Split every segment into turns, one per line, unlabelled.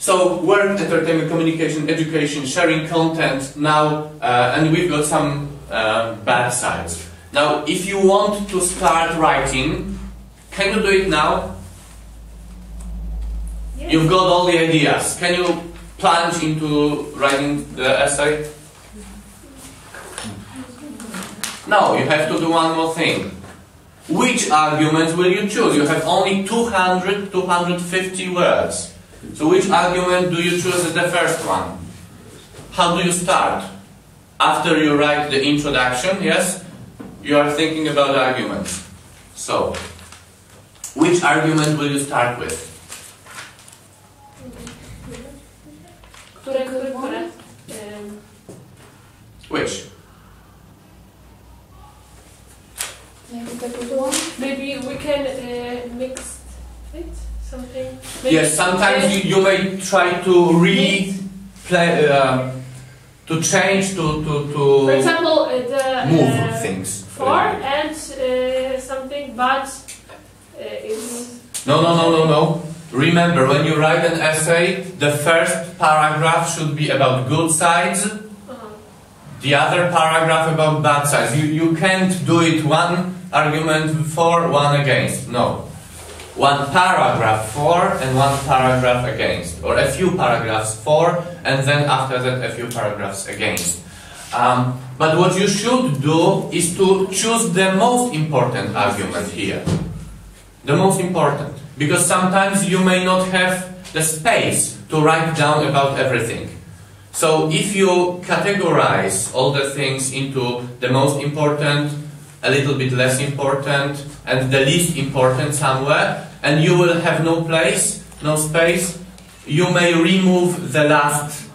So work, entertainment, communication, education, sharing content now, and we've got some bad sides. Now, if you want to start writing, can you do it now? Yes. You've got all the ideas. Can you plunge into writing the essay? No, you have to do one more thing. Which argument will you choose? You have only 200, 250 words. So which argument do you choose as the first one? How do you start? After you write the introduction, yes? You are thinking about arguments. So, which argument will you start with? Which?
Maybe we can mix it, something. Maybe
yes, sometimes you may try to replay, to change, to
for example, the
move things.
For and something, but it's...
No. Remember, when you write an essay, the first paragraph should be about good sides, the other paragraph about bad sides. You can't do it one argument for, one against. No. One paragraph for and one paragraph against. Or a few paragraphs for and then after that a few paragraphs against. But what you should do is to choose the most important argument here. The most important. Because sometimes you may not have the space to write down about everything. So if you categorize all the things into the most important, a little bit less important, and the least important somewhere, and you will have no place, no space, you may remove the last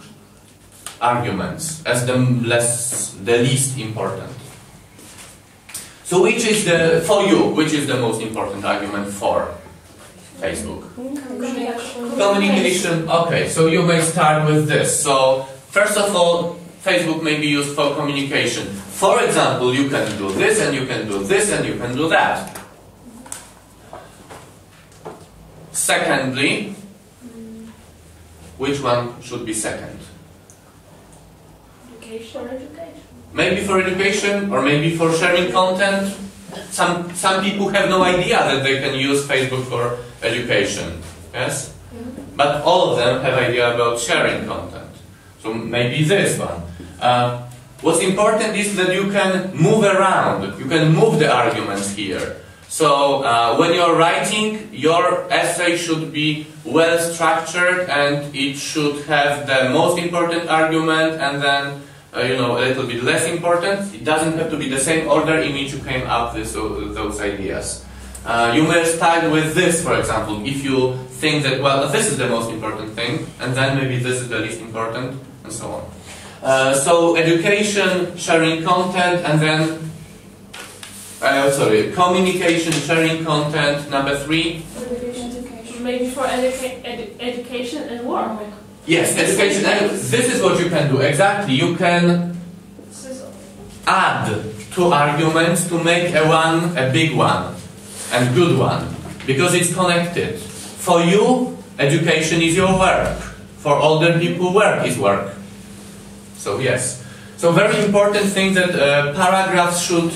arguments as the least important. So which is for you, which is the most important argument for Facebook? Communication. Okay, so you may start with this. So first of all, Facebook may be used for communication. For example, you can do this and you can do this and you can do that. Secondly, which one should be second?
Education.
Maybe for education or maybe for sharing content. Some people have no idea that they can use Facebook for education. Yes? But all of them have idea about sharing content. So maybe this one. What's important is that you can move around. You can move the arguments here. So when you're writing, your essay should be well structured and it should have the most important argument and then a little bit less important. It doesn't have to be the same order in which you came up with those ideas. You may start with this, for example, if you think that, well, this is the most important thing, and then maybe this is the least important, and so on. So education, sharing content, and then, communication, sharing content, number 3.
Maybe for education and work.
Yes, education, and this is what you can do, exactly. You can add 2 arguments to make a big one and good one, because it's connected. For you, education is your work. For older people, work is work. So yes. So very important thing that paragraphs should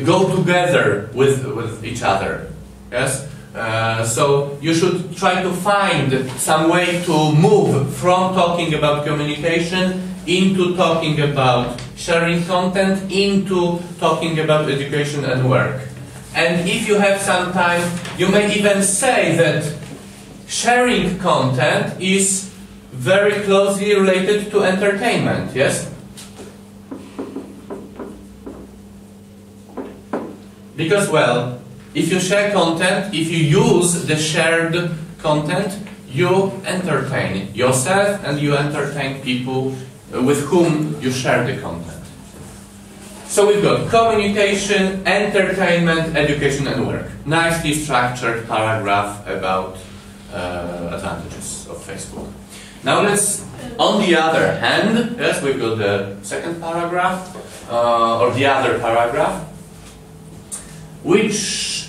go together with each other. Yes. So you should try to find some way to move from talking about communication into talking about sharing content, into talking about education and work. And if you have some time, you may even say that sharing content is very closely related to entertainment, yes? Because, well, if you share content, if you use the shared content, you entertain yourself and you entertain people with whom you share the content. So we've got communication, entertainment, education and work. Nicely structured paragraph about advantages of Facebook. Now let's, on the other hand, yes, we've got the second paragraph, or the other paragraph. Which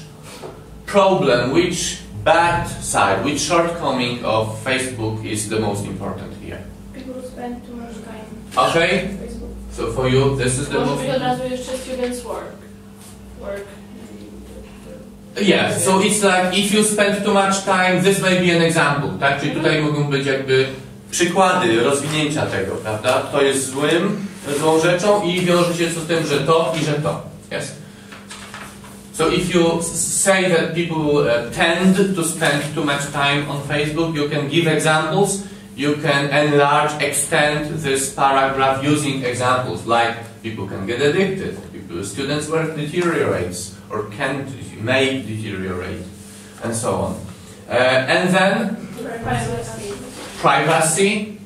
problem, which bad side, which shortcoming of Facebook is the most important here?
People spend too much time.
Okay,
on Facebook.
so for you this is the
Może
most
być od razu jeszcze students work.
Yeah, so it's like if you spend too much time, this may be an example, tak? Czyli tutaj mogą być jakby przykłady rozwinięcia tego, prawda? To jest złą rzeczą i wiąże się z tym, że to i że to. Yes? So if you say that people tend to spend too much time on Facebook, you can give examples, you can enlarge, extend this paragraph using examples, like people can get addicted, students' work deteriorates, or may deteriorate, and so on. And then privacy.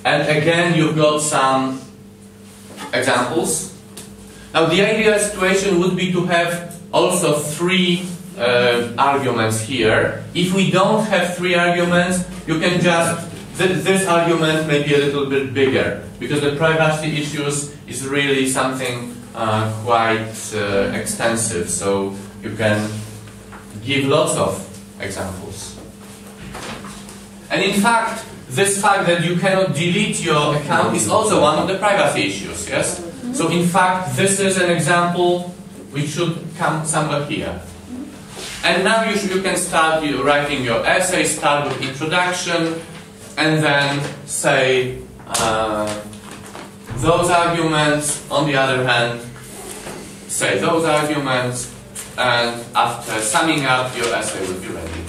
And again, you've got some examples. Now, the ideal situation would be to have also 3 arguments here. If we don't have 3 arguments, you can just this argument may be a little bit bigger, because the privacy issues is really something quite extensive, so you can give lots of examples. And in fact, this fact that you cannot delete your account is also one of the privacy issues, yes? So in fact, this is an example which should come somewhere here. And now you can start writing your essay, start with introduction, and then say those arguments, on the other hand, say those arguments, and after summing up, your essay will be ready.